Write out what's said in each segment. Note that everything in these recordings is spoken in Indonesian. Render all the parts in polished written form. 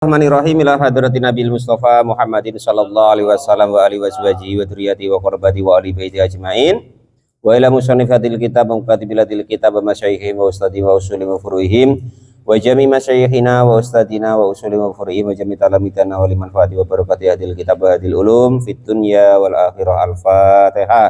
Bismillahirrahmanirrahim ila hadratin Nabil Mustafa Muhammadin sallallahu alaihi wasallam wa alihi washabihi wa dzurriyyati wa qurbati wa ali baiti ajmain wa ila musannifatil kitab wa katibilatil kitab wa masyayikhim wa ustadi wa usuli wa furuhim wa jami masyayikhina wa ustadina wa usuli wa furuhim wa jami talamitana wa liman fati wa barakati hadil kitab wa hadil ulum fit dunya wal akhirah. Al-Fatihah.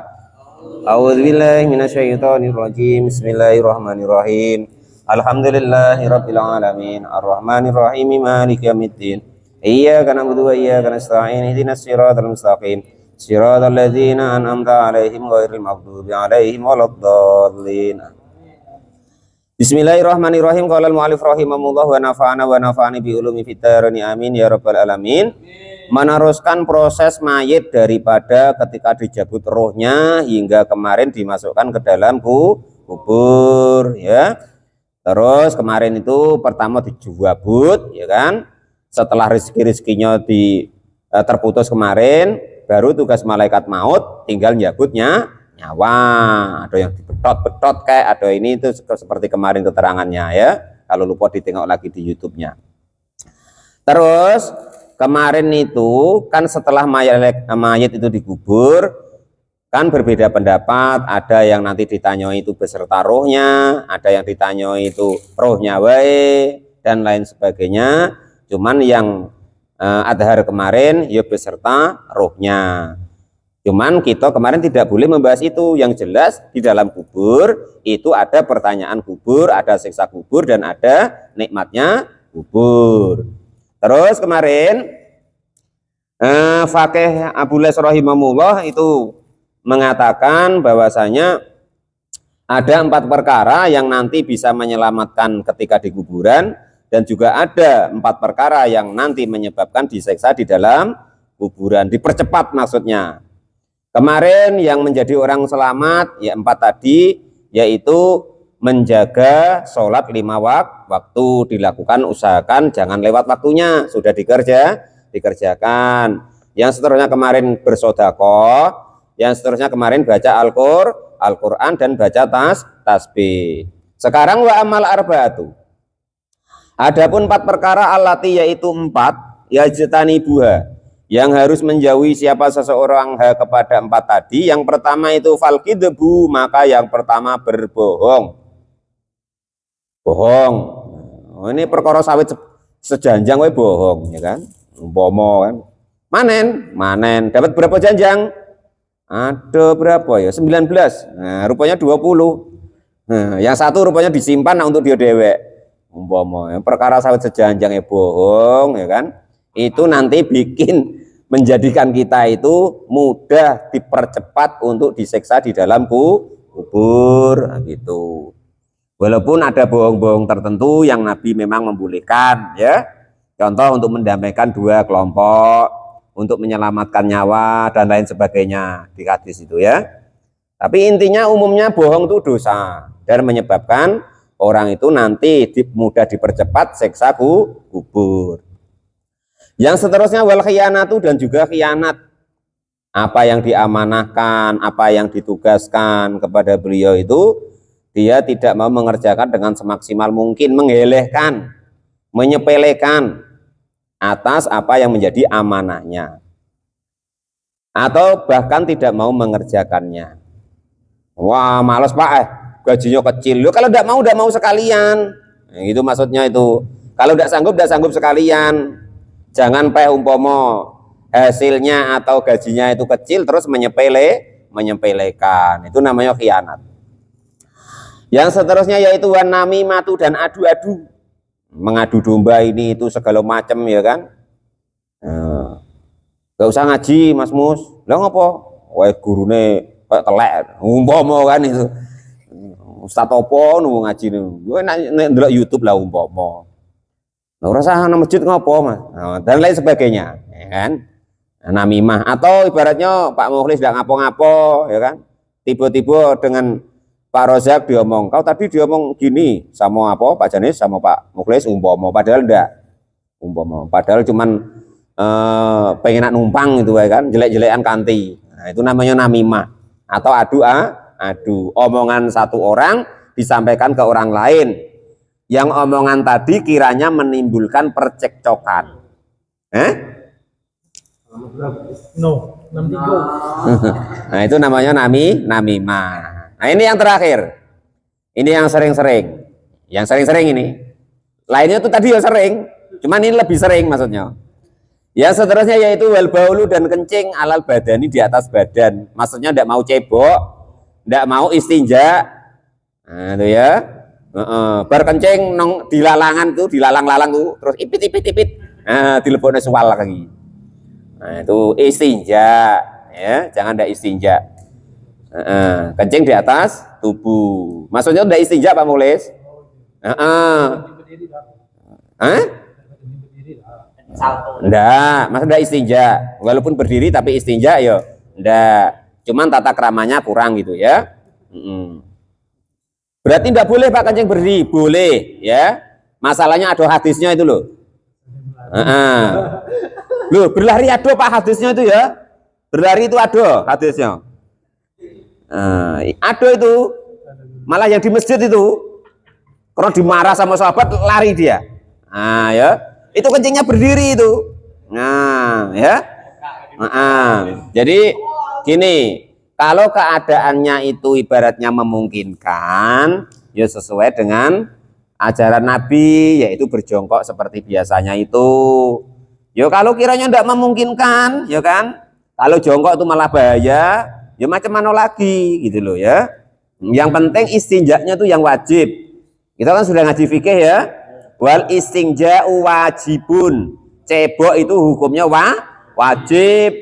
A'udzu billahi minasyaitonir rajim. Bismillahirrahmanirrahim. Alhamdulillahi rabbil alamin arrahmanir rahim maliki yaumiddin iyyaka na'budu wa iyyaka nasta'in ihdinas siratal mustaqim siratal ladzina an'amta 'alaihim ghairil maghdubi 'alaihim waladdallin. Bismillahirrahmanirrahim. Qala al-mu'allif rahimahullah wa nafa'ani bi ulumi fid darain amin ya rabbal alamin. Meneruskan proses mayit daripada ketika dijabut rohnya hingga kemarin dimasukkan ke dalam kubur ya. Terus kemarin itu pertama dijabut ya kan, setelah rezeki-rezekinya terputus kemarin, baru tugas malaikat maut tinggal nyabutnya nyawa. Ada yang dibetot-betot kayak ada ini itu seperti kemarin keterangannya ya, kalau lupa ditengok lagi di YouTube-nya. Terus kemarin itu kan setelah mayat itu dikubur kan berbeda pendapat, ada yang nanti ditanyoi itu beserta rohnya, ada yang ditanyoi itu rohnya wae dan lain sebagainya. Cuman yang adhar kemarin ya beserta rohnya. Cuman kita kemarin tidak boleh membahas itu. Yang jelas di dalam kubur itu ada pertanyaan kubur, ada siksa kubur dan ada nikmatnya kubur. Terus kemarin Fakih Abu Les rahimahullah itu mengatakan bahwasanya ada 4 perkara yang nanti bisa menyelamatkan ketika di kuburan, dan juga ada 4 perkara yang nanti menyebabkan diseksa di dalam kuburan, dipercepat maksudnya. Kemarin yang menjadi orang selamat ya 4 tadi, yaitu menjaga sholat 5 waktu, dilakukan, usahakan jangan lewat waktunya, sudah dikerjakan. Yang seterusnya kemarin bersedekah. Yang seterusnya kemarin baca Al-Quran dan baca tasbih. Sekarang wa amal arba'atu. Adapun 4 perkara allati, yaitu 4 yajtanibuha, yang harus menjauhi siapa seseorang kepada 4 tadi. Yang pertama itu falkidbu, maka yang pertama berbohong. Bohong. Ini perkara sawit sejanjang we bohong ya kan. Umpama kan. Manen dapat berapa janjang? Ada berapa ya? 19. Nah, rupanya 20. Nah, yang satu rupanya disimpan untuk dia dewek. Umpama perkara sawit sejanjang ya bohong ya kan. Itu nanti bikin menjadikan kita itu mudah dipercepat untuk disiksa di dalam kubur gitu. Walaupun ada bohong-bohong tertentu yang Nabi memang membolehkan ya. Contoh untuk mendamaikan 2 kelompok, untuk menyelamatkan nyawa dan lain sebagainya di hadis itu ya. Tapi intinya umumnya bohong itu dosa dan menyebabkan orang itu nanti mudah dipercepat siksa kubur. Yang seterusnya wal khiyanatu, dan juga khianat. Apa yang diamanahkan, apa yang ditugaskan kepada beliau itu dia tidak mau mengerjakan dengan semaksimal mungkin, mengelehkan, menyepelekan atas apa yang menjadi amanahnya, atau bahkan tidak mau mengerjakannya. Wah males pak, gajinya kecil. Loh, kalau tidak mau sekalian. Nah, itu maksudnya itu. Kalau tidak sanggup sekalian. Jangan umpama hasilnya atau gajinya itu kecil terus menyepelekan. Itu namanya khianat. Yang seterusnya yaitu wan namimatu, dan adu-adu. Mengadu domba ini itu segala macam ya kan. Gak usah ngaji Mas Mus. Lah ngopo? Wae gurune kok telek. Umpama kan itu. Ustaz opo nu ngaji niku. Kowe nek ndelok YouTube lah umpama. Lah ora usah nang masjid ngopo Mas. Nah, dan lain sebagainya, ya kan? Namimah, atau ibaratnya Pak Mukhlis ndak ngapo-ngapo ya kan. Tiba-tiba dengan Pak Rozak diomong, kau tadi diomong gini sama apa Pak Janis sama Pak Mukhlis umpama, padahal enggak umpama, padahal cuman pengen numpang itu ya kan, jelek-jelekan kanti. Nah, itu namanya namimah atau adu omongan satu orang disampaikan ke orang lain, yang omongan tadi kiranya menimbulkan percekcokan. Hah? No, 63. Nah, itu namanya namimah. Nah, ini yang terakhir. Ini yang sering-sering. Yang sering-sering ini. Lainnya itu tadi ya sering, cuman ini lebih sering maksudnya. Ya seterusnya yaitu wal baulu dan kencing alal badani di atas badan. Maksudnya tidak mau cebok, tidak mau istinja. Nah, itu ya. Berkencing nong di lalangan tuh, di lalang-lalang tuh, terus ipit. Nah, dilebokne suwal lagi. Nah, itu istinja, ya, jangan tidak istinja. Kencing di atas tubuh. Maksudnya tidak istinja Pak Mulis? Hah? Enggak, maksudnya istinja. Walaupun berdiri tapi istinja ya enggak. Cuman tata keramanya kurang gitu ya. Berarti enggak boleh Pak kencing berdiri, boleh ya. Masalahnya ada hadisnya itu loh. Loh, berlari ada Pak hadisnya itu ya. Berlari itu ada hadisnya. Ada itu. Malah yang di masjid itu. Karena dimarah sama sahabat lari dia. Nah ya, itu kencingnya berdiri itu. Nah ya. Jadi gini, kalau keadaannya itu ibaratnya memungkinkan, ya sesuai dengan ajaran Nabi, yaitu berjongkok seperti biasanya itu. Ya kalau kiranya tidak memungkinkan, ya kan? Kalau jongkok itu malah bahaya, ya macam mana lagi gitu loh ya. Yang penting istinjaknya itu yang wajib. Kita kan sudah ngaji fikih ya. Wal istinja'u wajibun. Cebok itu hukumnya wajib.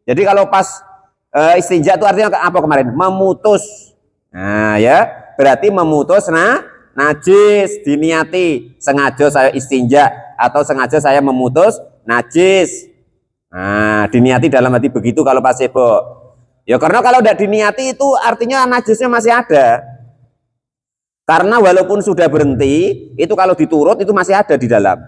Jadi kalau pas istinja itu artinya apa kemarin? Memutus. Nah ya, berarti memutus najis, diniati. Sengaja saya istinja atau sengaja saya memutus najis. Nah, diniati dalam hati begitu kalau pas cebok. Ya karena kalau tidak diniati itu artinya najisnya masih ada. Karena walaupun sudah berhenti, itu kalau diturut itu masih ada di dalam.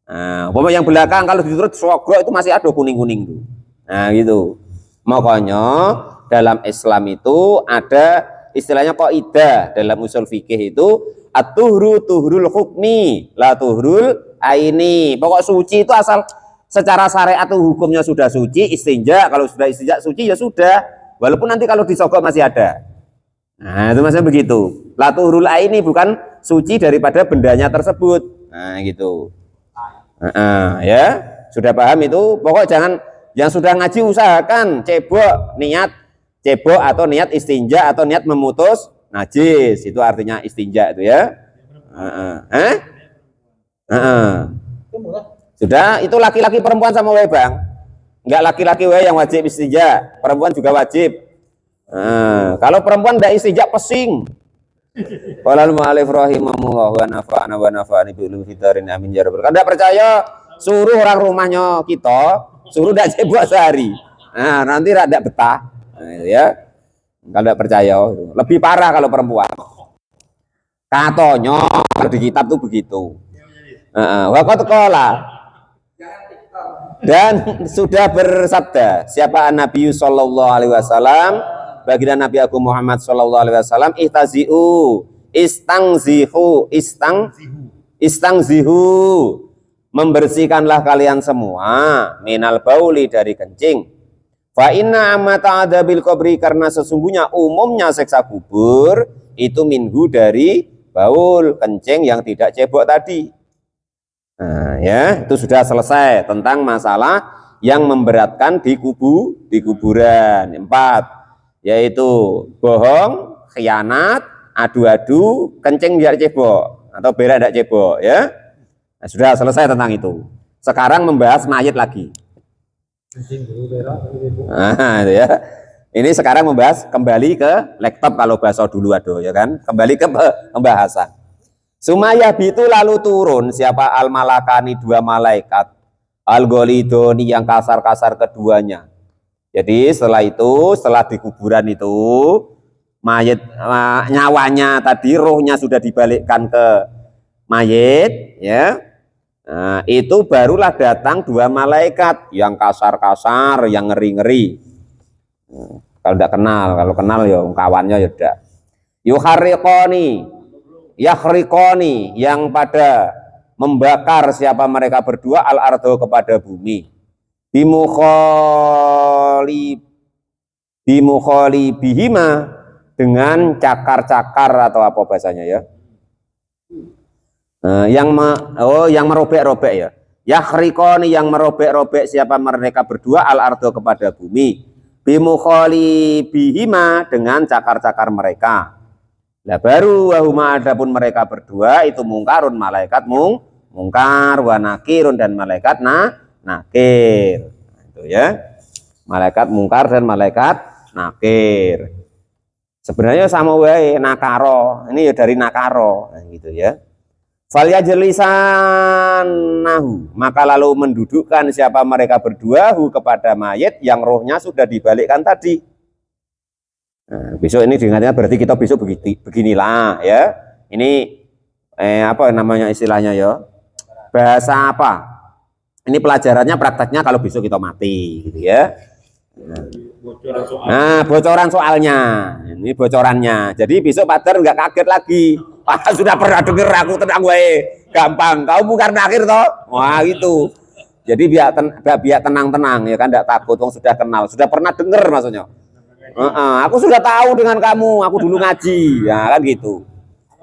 Nah, yang belakang kalau diturut sogok itu masih ada kuning-kuning tuh. Nah, gitu. Makanya dalam Islam itu ada istilahnya kaidah dalam usul fikih itu at-tuhru tuhrul hukmi, la tuhrul aini. Pokok suci itu asal secara syariat itu hukumnya sudah suci, istinja, kalau sudah istinja suci ya sudah. Walaupun nanti kalau disogok masih ada. Nah, itu maksudnya begitu. Latuhrul aini bukan suci daripada bendanya tersebut. Nah, gitu. Ya, sudah paham itu. Pokok jangan yang sudah ngaji usahakan cebok niat cebok atau niat istinja atau niat memutus najis. Itu artinya istinja itu ya. Sudah, itu laki-laki perempuan sama wae, Bang. Enggak laki-laki wae yang wajib istinja, perempuan juga wajib. Kalau perempuan tidak istinja pesing. Qala al-mu'allif rahimahullah wa nafa'ani bi ulumi fitarin amin ya rabbal. Kalau tidak percaya, suruh orang rumahnya kita, suruh tidak cebok sehari. Nah, nanti tidak betah. Nah, ya. Kalau tidak percaya, lebih parah kalau perempuan. Katanya kalau di kitab tuh begitu. Waqat qala. Dan sudah bersabda siapa Nabi sallallahu alaihi wasallam, baginda Nabi Agung Muhammad sallallahu alaihi wasallam, ihtazi'u istangzihu, membersihkanlah kalian semua minal bauli, dari kencing. Fa inna amata adabil qabri, karena sesungguhnya umumnya siksa kubur itu minhu, dari baul, kencing yang tidak cebok tadi. Nah, ya, itu sudah selesai tentang masalah yang memberatkan di kuburan. 4, yaitu bohong, khianat, adu-adu, kencing biar cebok atau berak tidak cebok, ya. Nah, sudah selesai tentang itu. Sekarang membahas mayit lagi. Nah, itu ya. Ini sekarang membahas kembali ke laptop kalau bahasa dulu ada, ya kan? Kembali ke pembahasan. Sumayah itu lalu turun siapa al-malakani, 2 malaikat, al-golidoni yang kasar-kasar keduanya. Jadi setelah itu, setelah di kuburan itu, mayit nyawanya tadi, rohnya sudah dibalikkan ke mayit, ya. Nah, itu barulah datang 2 malaikat yang kasar-kasar, yang ngeri-ngeri. Kalau tidak kenal, kalau kenal ya kawannya ya udah. Yuharriqoni, yakhrikoni, yang pada membakar siapa mereka berdua al-ardo kepada bumi bimukholi bihima dengan cakar-cakar atau apa bahasanya ya, yang merobek-robek ya, yakhrikoni yang merobek-robek siapa mereka berdua al-ardo kepada bumi bimukholi bihima dengan cakar-cakar mereka. Lah baru wahuma adapun mereka berdua itu mungkarun malaikat mungkar wa nakirun dan malaikat nakir. Nah, itu ya. Malaikat mungkar dan malaikat nakir. Sebenarnya sama wae nakaro. Ini ya dari nakaro, nah, gitu ya. Falyajlisanahu, maka lalu mendudukkan siapa mereka berdua kepada mayit yang rohnya sudah dibalikkan tadi. Nah, besok ini dengannya berarti kita besok beginilah ya. Ini apa namanya istilahnya ya? Bahasa apa? Ini pelajarannya, prakteknya kalau besok kita mati, gitu ya. Nah, bocoran soalnya. Ini bocorannya. Jadi besok Pater nggak kaget lagi. Pak sudah pernah dengar aku tenang wae. Gampang. Kau bukan akhir toh? Wah, itu. Jadi biar tenang-tenang ya kan, enggak takut, wong sudah kenal, sudah pernah dengar maksudnya. Aku sudah tahu dengan kamu, aku dulu ngaji, ya kan gitu.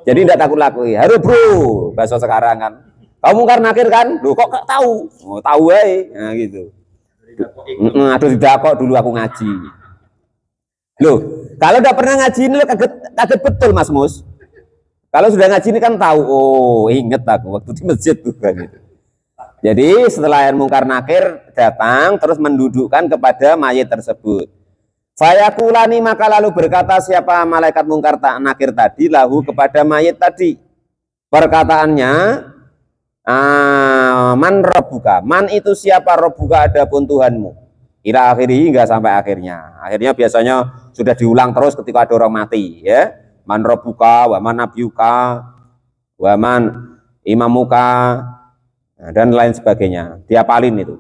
Jadi tidak takut lagi. Haru bro, bahasa sekarang kan. Kamu kan nakir kan? Loh kok gak tahu? Oh, tahu aja, nah, gitu. Aduh tidak kok dulu aku ngaji. Loh, kalau udah pernah ngaji ini kaget betul Mas Mus. Kalau sudah ngaji ini kan tahu. Oh, inget aku waktu di masjid tuh kan gitu. Jadi setelah yang mungkar nakir datang terus mendudukkan kepada mayit tersebut. Fayakulani, maka lalu berkata siapa malaikat mungkar nakir tadi lahu kepada mayit tadi. Perkataannya, man robbuka, man itu siapa robbuka adapun Tuhanmu. Ila akhiri hingga sampai akhirnya. Akhirnya biasanya sudah diulang terus ketika ada orang mati ya. Man robbuka, wa man nabiyuka, wa man imamuka, dan lain sebagainya. Diapalin itu.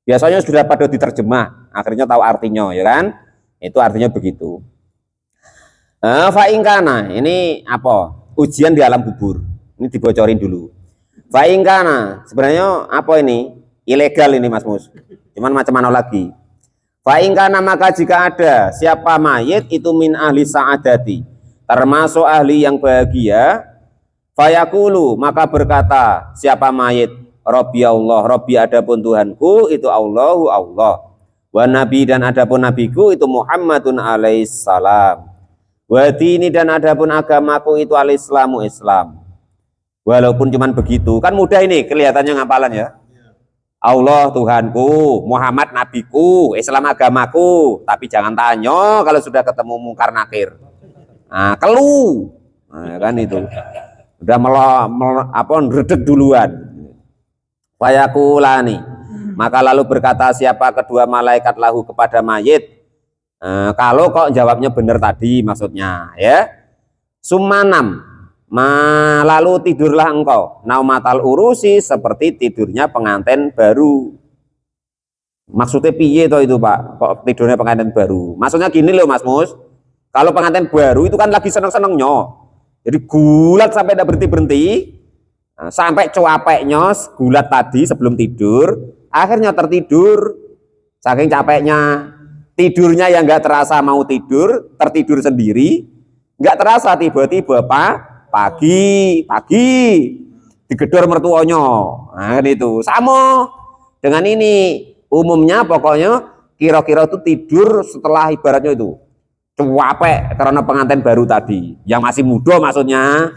Biasanya sudah pada diterjemah, akhirnya tahu artinya ya kan? Itu artinya begitu. Fa'ingkana, ini apa? Ujian di alam kubur. Ini dibocorin dulu. Fa'ingkana, sebenarnya apa ini? Ilegal ini Mas Mus. Cuman macam mana lagi? Fa'ingkana, maka jika ada siapa mayit itu min ahli sa'adati, termasuk ahli yang bahagia, fayaqulu, maka berkata siapa mayit, Rabbi Allah, Rabbi adapun Tuhanku itu Allahu Allah. Wa nabi dan adapun nabiku itu Muhammadun alaihissalam. Wa dini dan adapun agamaku itu alislamu Islam. Walaupun cuman begitu, kan mudah ini kelihatannya ngapalan ya. Allah Tuhanku, Muhammad nabiku, Islam agamaku. Tapi jangan tanya kalau sudah ketemu mungkar nakir. Nah, kelu. Nah, kan itu. Udah ngeredek duluan. Fayakulani, maka lalu berkata siapa kedua malaikat lahu kepada mayit. Kalau kok jawabnya benar tadi maksudnya ya. Sumanam, lalu tidurlah engkau. Naumatal urusi, seperti tidurnya pengantin baru. Maksudnya piye toh itu Pak? Kok tidurnya pengantin baru? Maksudnya gini loh Mas Mus. Kalau pengantin baru itu kan lagi seneng-senengnya. Jadi gulat sampai tidak berhenti-berhenti. Sampai cuapeknya gulat tadi sebelum tidur, akhirnya tertidur, saking capeknya, tidurnya yang nggak terasa mau tidur, tertidur sendiri, nggak terasa tiba-tiba pagi digedor mertuanya. Nah itu sama dengan ini, umumnya pokoknya kira-kira itu tidur setelah ibaratnya itu cuapek karena pengantin baru tadi, yang masih muda maksudnya.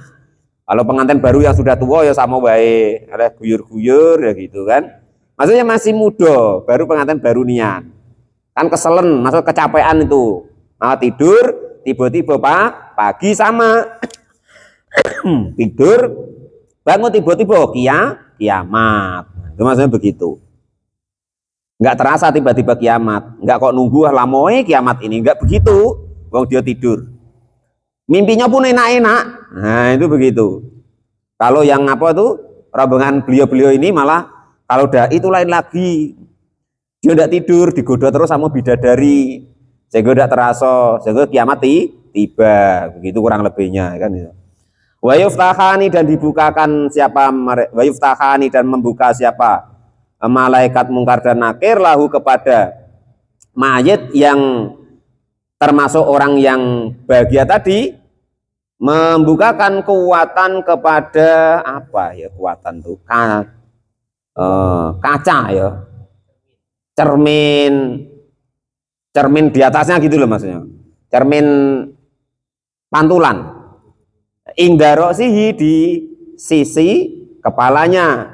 Kalau pengantin baru yang sudah tua ya sama baik, ada guyur-guyur ya gitu kan. Maksudnya masih muda, baru pengantin baru nian. Kan keselen, maksud kecapean itu. Nah, tidur, tiba-tiba pagi sama. Tidur, bangun tiba-tiba kiamat. Itu maksudnya begitu. Enggak terasa tiba-tiba kiamat. Enggak kok nunggu lamoe kiamat ini, enggak begitu. Wong dia tidur. Mimpinya pun enak-enak. Nah itu begitu. Kalau yang apa tuh rombongan beliau-beliau ini malah kalau udah itu lain lagi. Dia tidak tidur, digoda terus sama bidadari. Sehingga tidak terasa, sehingga kiamat tiba. Begitu kurang lebihnya kan. Wa yuftahani dan dibukakan siapa wa yuftahani dan membuka siapa malaikat mungkar dan nakir lahu kepada mayit yang termasuk orang yang bahagia tadi, membukakan kekuatan kepada apa ya, kekuatan tuh kaca ya, cermin di atasnya gitu loh maksudnya, cermin pantulan ingdarosihi di sisi kepalanya,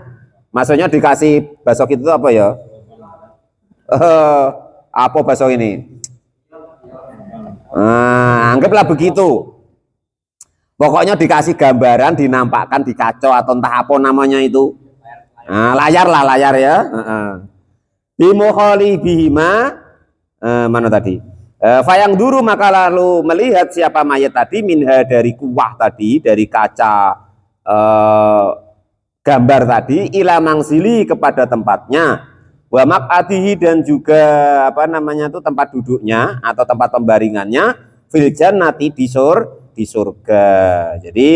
maksudnya dikasih basok itu apa ya, apa basok ini, anggaplah begitu. Pokoknya dikasih gambaran, dinampakkan di kaca atau entah apa namanya itu, layar lah, layar ya. Bimukholi bihima, mana tadi? Fayang duru maka lalu melihat siapa mayat tadi minha dari kuah tadi, dari kaca gambar tadi, ila mangsili kepada tempatnya, wa maq'adihi dan juga apa namanya itu tempat duduknya atau tempat pembaringannya, fil jannati di surga. Jadi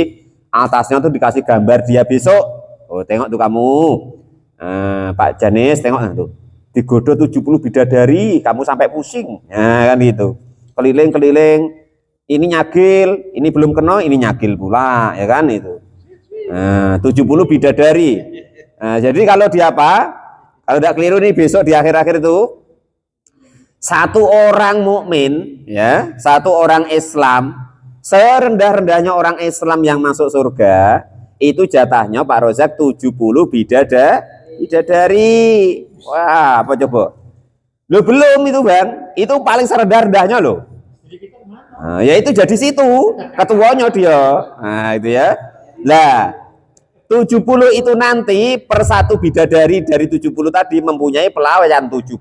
atasnya tuh dikasih gambar dia besok. Oh, tengok tuh kamu, Pak Janis, tengok tuh, digodoh 70 bidadari, kamu sampai pusing. Nah, kan gitu. Keliling-keliling, ini nyagil, ini belum kena, ini nyagil pula, ya kan itu. 70 bidadari. Jadi kalau dia apa? Kalau tidak keliru nih besok di akhir-akhir itu, satu orang mukmin, ya, satu orang Islam, serendah-rendahnya orang Islam yang masuk surga, itu jatahnya Pak Rozak 70 bidadari. Wah, apa coba? Lo belum itu Bang, itu paling serendah-rendahnya loh. Ya itu jadi situ, ketuanya dia. Nah itu ya. Lah 70 itu nanti per satu bidadari dari 70 tadi mempunyai pelayan 70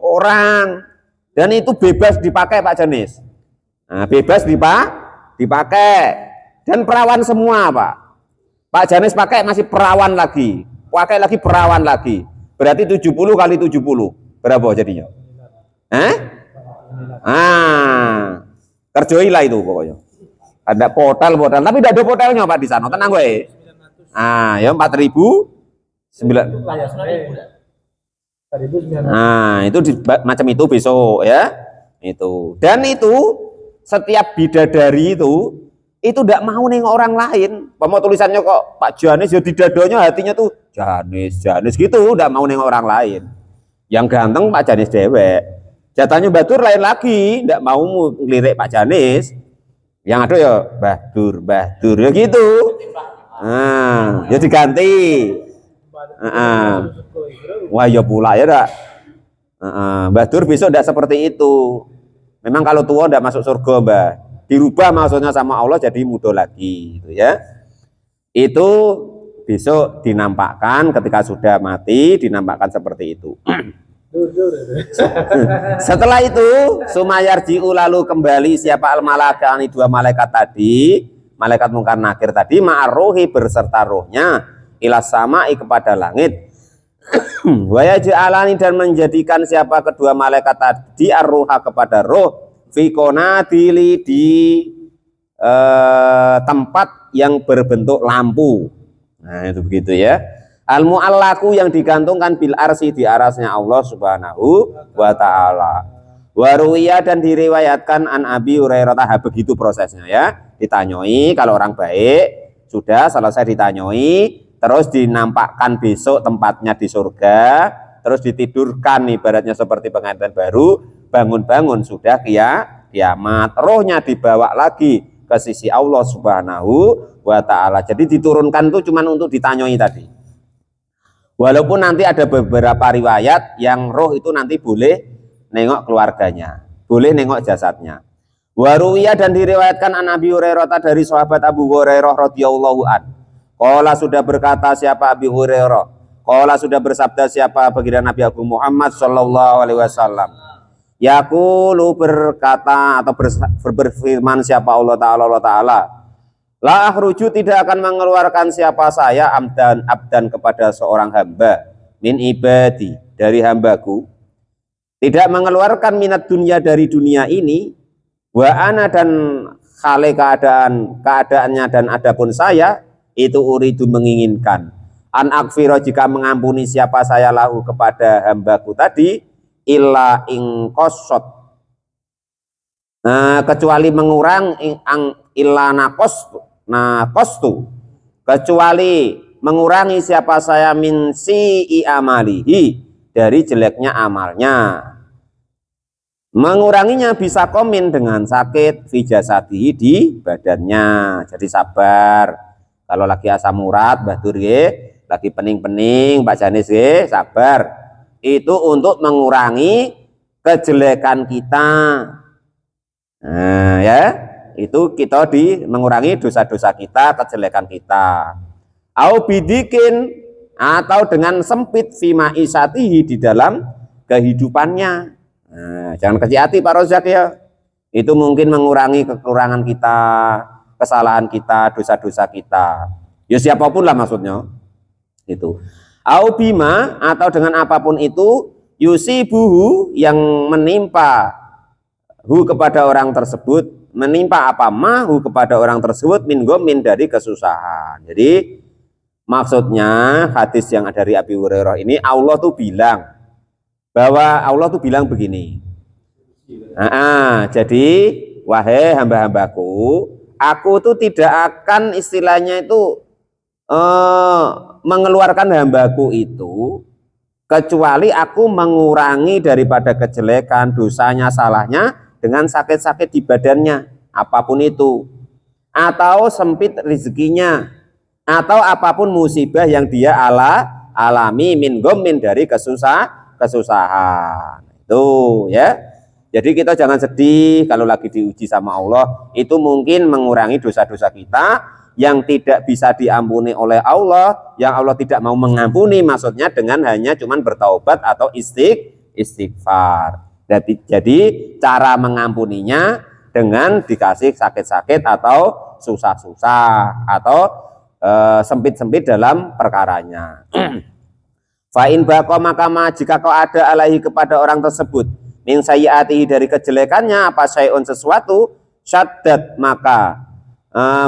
orang. Dan itu bebas dipakai Pak Janis. Nah, bebas dipakai. Dan perawan semua Pak. Pak Janis pakai masih perawan lagi. Pakai lagi perawan lagi. Berarti 70 kali 70. Berapa jadinya? Kerjoilah itu pokoknya. Ada portal, tapi tidak ada portalnya Pak di sana. Tenang gue. Ya 4.009. Itu macam itu besok ya. Itu. Dan itu setiap bidadari itu tidak mau nengok orang lain. Mau tulisannya kok Pak Janis ya di dadonya hatinya tuh Janis gitu, tidak mau nengok orang lain. Yang ganteng Pak Janis dewek. Jatahnya Batur lain lagi, tidak mau ngelirik Pak Janis. Yang ada ya Batur ya gitu. Ya diganti. Wah ya pula ya dak. Batur besok tidak seperti itu. Memang kalau tua tidak masuk surga Mbah. Dirubah maksudnya sama Allah jadi muda lagi gitu ya. Itu besok dinampakkan ketika sudah mati, dinampakkan seperti itu. Setelah itu sumayarji'u lalu kembali siapa al-malakani dua malaikat tadi, malaikat mungkar nakir tadi, ma'arruhi berserta rohnya ilas sama'i kepada langit. Wa yaj'alani dan menjadikan siapa kedua malaikat tadi arruha kepada roh fi qonadili di tempat yang berbentuk lampu. Nah itu begitu ya. Al mu'allaku yang digantungkan bil arsi di arasnya Allah Subhanahu wa taala. Wa ruwiya dan diriwayatkan an Abi Hurairah, begitu prosesnya ya. Ditanyoi kalau orang baik sudah selesai ditanyoi, terus dinampakkan besok tempatnya di surga, terus ditidurkan ibaratnya seperti pengantin baru, bangun-bangun sudah kiamat, rohnya dibawa lagi ke sisi Allah Subhanahu wa taala. Jadi diturunkan itu cuma untuk ditanyoi tadi. Walaupun nanti ada beberapa riwayat yang roh itu nanti boleh nengok keluarganya, boleh nengok jasadnya. Waruwiyah dan diriwayatkan an Abi Hurairah dari sahabat Abu Hurairah radhiyallahu an. Qala sudah berkata siapa Abi Hurairah? Qala sudah bersabda siapa baginda Nabi Agung Muhammad sallallahu alaihi wasallam. Yaqulu berkata atau berfirman siapa Allah Ta'ala. La akhruju tidak akan mengeluarkan siapa saya abdan kepada seorang hamba min ibadi dari hambaku, tidak mengeluarkan minat dunia dari dunia ini, wa ana dan hale keadaannya dan adapun saya itu uridu menginginkan an akfiro jika mengampuni siapa saya lahu kepada hambaku tadi illa ing qasat kecuali mengurang illa nakostu kecuali mengurangi siapa saya min si'i amalihi dari jeleknya amalnya. Menguranginya bisa komin dengan sakit fijasati di badannya. Jadi sabar. Kalau lagi asam urat, Batur lagi pening-pening, Pak Janis sabar. Itu untuk mengurangi kejelekan kita. Nah, ya, itu kita mengurangi dosa-dosa kita, kejelekan kita. Au bidikin atau dengan sempit fima isatihi di dalam kehidupannya. Nah, jangan kecil hati Pak Rozak ya. Itu mungkin mengurangi kekurangan kita, kesalahan kita, dosa-dosa kita. Ya siapapun lah maksudnya. Itu. Au bima atau dengan apapun itu yusibuhu yang menimpa hu kepada orang tersebut, menimpa apa mahu kepada orang tersebut min gomin dari kesusahan. Jadi maksudnya hadis yang ada dari Abi Hurairah ini Allah tuh bilang bahwa Allah tuh bilang begini. Jadi wahai hamba-hambaku, aku tuh tidak akan istilahnya itu mengeluarkan hambaku itu kecuali aku mengurangi daripada kejelekan, dosanya, salahnya dengan sakit-sakit di badannya, apapun itu, atau sempit rezekinya, atau apapun musibah yang dia alami min gomin dari kesusahan itu ya. Jadi kita jangan sedih kalau lagi diuji sama Allah. Itu mungkin mengurangi dosa-dosa kita yang tidak bisa diampuni oleh Allah, yang Allah tidak mau mengampuni, maksudnya dengan hanya cuman bertaubat atau istighfar. Jadi cara mengampuninya dengan dikasih sakit-sakit atau susah-susah atau sempit-sempit dalam perkaranya. Fa'in bako maka jika kau ada alaihi kepada orang tersebut min sayyiatihi dari kejelekannya apa syai'un sesuatu syaddat maka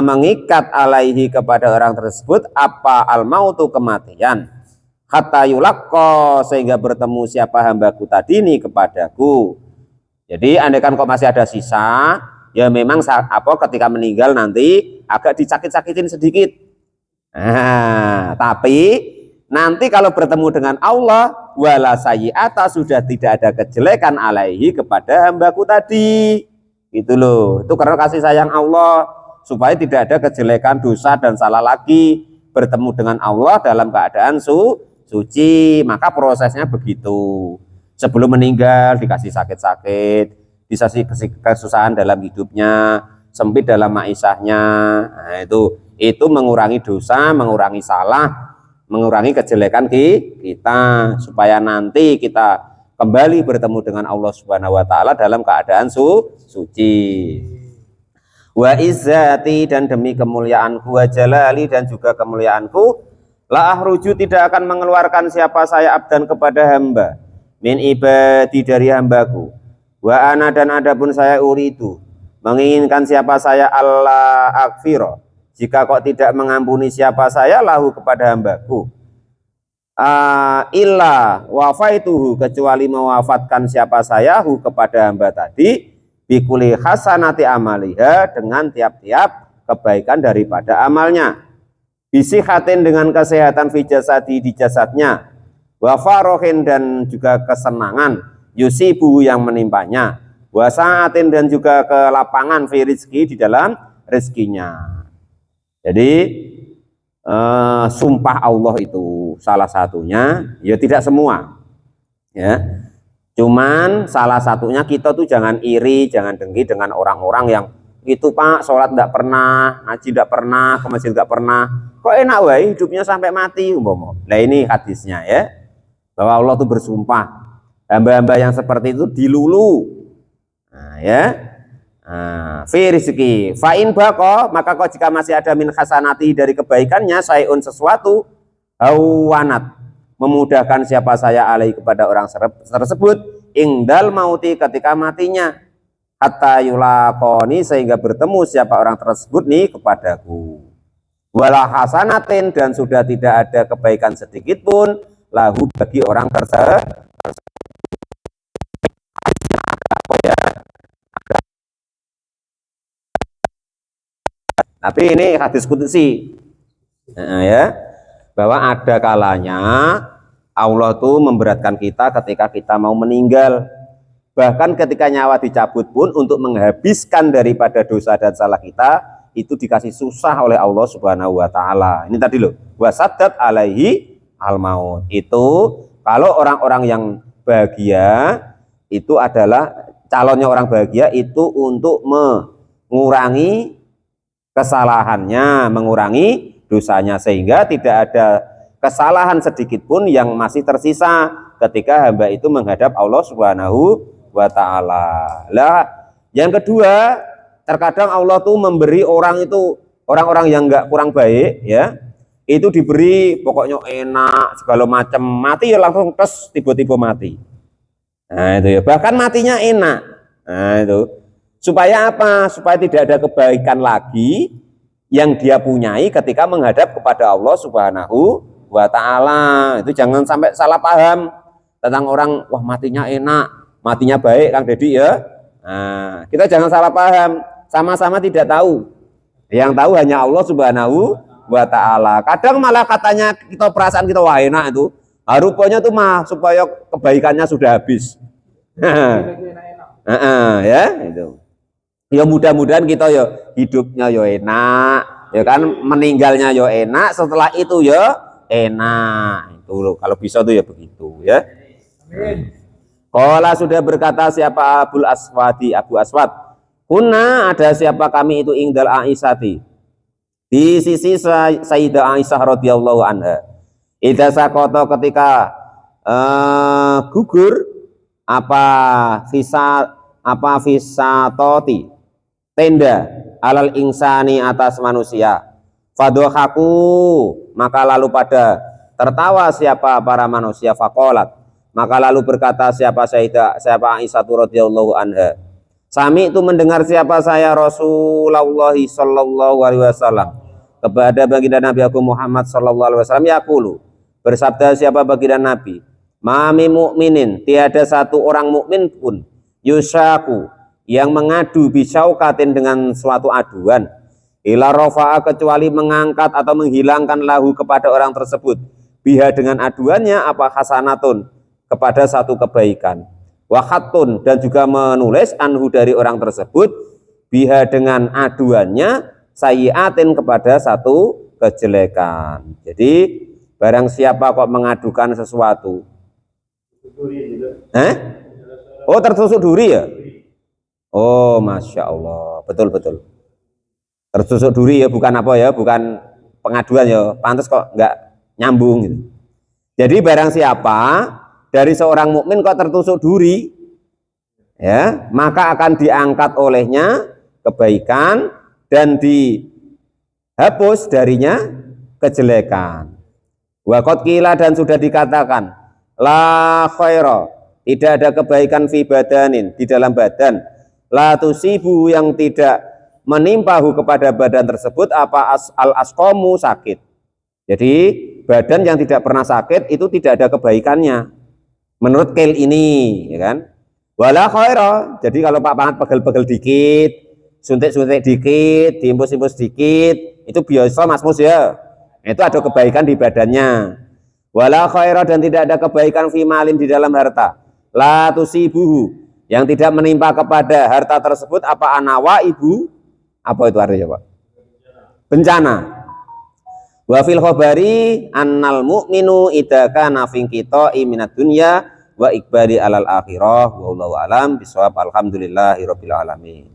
mengikat alaihi kepada orang tersebut apa al mautu kematian hatta yulaqqa sehingga bertemu siapa hambaku tadi ini kepadaku. Jadi andaikan kok masih ada sisa ya memang ketika meninggal nanti agak dicakit-cakitin sedikit. Tapi nanti kalau bertemu dengan Allah wala sayyi'ata sudah tidak ada kejelekan alaihi kepada hambaku tadi. Gitu loh. Itu karena kasih sayang Allah supaya tidak ada kejelekan, dosa dan salah lagi bertemu dengan Allah dalam keadaan suci. Maka prosesnya begitu. Sebelum meninggal dikasih sakit-sakit, dikasih kesusahan dalam hidupnya, sempit dalam maisahnya. Nah, itu mengurangi dosa, mengurangi salah, mengurangi kejelekan kita supaya nanti kita kembali bertemu dengan Allah Subhanahu wa taala dalam keadaan suci. Wa izzati dan demi kemuliaanku wa jalali dan juga kemuliaanku la ahruju tidak akan mengeluarkan siapa saya abdan kepada hamba min ibadi dari hambaku wa ana dan adapun saya uridu menginginkan siapa saya Allah akfiro jika kok tidak mengampuni siapa saya lahu kepada hambaku illa wafaituhu kecuali mewafatkan siapa saya hu kepada hamba tadi bikuli hasanati amaliha dengan tiap-tiap kebaikan daripada amalnya bisihatin dengan kesehatan fi jasadi di jasadnya wafarohin dan juga kesenangan yusibu yang menimpanya wasaatin dan juga kelapangan fi rizki di dalam rezekinya. Jadi sumpah Allah itu salah satunya, ya tidak semua ya, cuman salah satunya kita tuh jangan iri, jangan dengki dengan orang-orang yang itu Pak sholat tidak pernah, ngaji tidak pernah, ke masjid tidak pernah, kok enak wae hidupnya sampai mati umpama. Nah ini hadisnya ya, bahwa Allah tuh bersumpah hamba-hamba yang seperti itu dilulu. Nah ya, fi rizki fa'in bako maka kau jika masih ada min hasanati dari kebaikannya sayun sesuatu hawanat memudahkan siapa saya alaihi kepada orang tersebut ingdal mauti ketika matinya hatta yulaqoni, sehingga bertemu siapa orang tersebut nih kepadaku. Wala hasanatin, dan sudah tidak ada kebaikan sedikit pun lahu bagi orang tersebut. Tapi ini hadis qudsi, ya, bahwa ada kalanya Allah tuh memberatkan kita ketika kita mau meninggal. Bahkan ketika nyawa dicabut pun untuk menghabiskan daripada dosa dan salah kita itu dikasih susah oleh Allah Subhanahu wa taala. Ini tadi loh, wasaddat alaihi al maut. Itu kalau orang-orang yang bahagia itu adalah calonnya orang bahagia itu untuk mengurangi kesalahannya, mengurangi dosanya, sehingga tidak ada kesalahan sedikit pun yang masih tersisa ketika hamba itu menghadap Allah Subhanahu wa taala. Lah, yang kedua, terkadang Allah tuh memberi orang itu, orang-orang yang enggak kurang baik ya, itu diberi pokoknya enak segala macam, mati ya langsung tes tiba-tiba mati. Nah, itu ya, bahkan matinya enak. Nah, itu supaya apa? Supaya tidak ada kebaikan lagi yang dia punyai ketika menghadap kepada Allah Subhanahu wa taala. Itu jangan sampai salah paham tentang orang, wah matinya enak, matinya baik, Kang Dedi ya. Nah, kita jangan salah paham, sama-sama tidak tahu. Yang tahu hanya Allah Subhanahu wa taala. Kadang malah katanya kita perasaan kita wah enak itu. Rupanya tuh mah supaya kebaikannya sudah habis. Ya, itu. Ya mudah-mudahan kita ya hidupnya ya enak, ya kan, meninggalnya ya enak, setelah itu ya enak. Itu loh, kalau bisa tuh ya begitu ya. Qala, sudah berkata siapa Abu Aswad, kuna ada siapa kami itu ingdal Aisyati, di sisi Sayyidah Aisyah radhiyallahu anha. Idza saqata, ketika gugur fisatoti, tenda, alal insani, atas manusia, fadhahaku, maka lalu pada tertawa siapa para manusia, faqalat, maka lalu berkata siapa Aisyah radhiyallahu anha, sami itu mendengar siapa saya Rasulullah sallallahu alaihi wasallam, kepada baginda Nabi aku Muhammad sallallahu alaihi wasallam, yaqulu, bersabda siapa baginda Nabi, mami mukminin, tiada satu orang mukmin pun, yusaku, yang mengadu bisyaukatin, dengan suatu aduan, ila rafa'a, kecuali mengangkat atau menghilangkan lahu kepada orang tersebut, biha, dengan aduannya, apa hasanatun, kepada satu kebaikan, wahatun, dan juga menulis anhu, dari orang tersebut, biha, dengan aduannya, sayyiatin, kepada satu kejelekan. Jadi barang siapa kok mengadukan sesuatu, oh tertusuk duri ya. Oh, masya Allah, betul-betul. Tertusuk duri ya, bukan apa ya, bukan pengaduan ya. Pantas kok nggak nyambung gitu. Jadi barang siapa dari seorang mukmin kok tertusuk duri, ya, maka akan diangkat olehnya kebaikan dan dihapus darinya kejelekan. Wa qad qila, dan sudah dikatakan, la khaira, tidak ada kebaikan fi badanin, di dalam badan, la tusibu, yang tidak menimpahu kepada badan tersebut, apa al asqamu, sakit. Jadi badan yang tidak pernah sakit itu tidak ada kebaikannya menurut Qil ini, ya kan. Wala khaira, jadi kalau Pak Pangat pegel-pegel dikit, suntik-suntik dikit, diimpus-impus dikit, itu biasa Mas Mus ya, itu ada kebaikan di badannya. Wala khaira, dan tidak ada kebaikan fi malin, di dalam harta, la tusibuhu, yang tidak menimpa kepada harta tersebut, apa anawa ibu, apa itu artinya Pak? Bencana. Wa fil khabari annal mu'minu idza kana fi qita'i minad dunya wa iqbali alal akhirah, wallahu alam bisawab. Alhamdulillahirabbil alamin.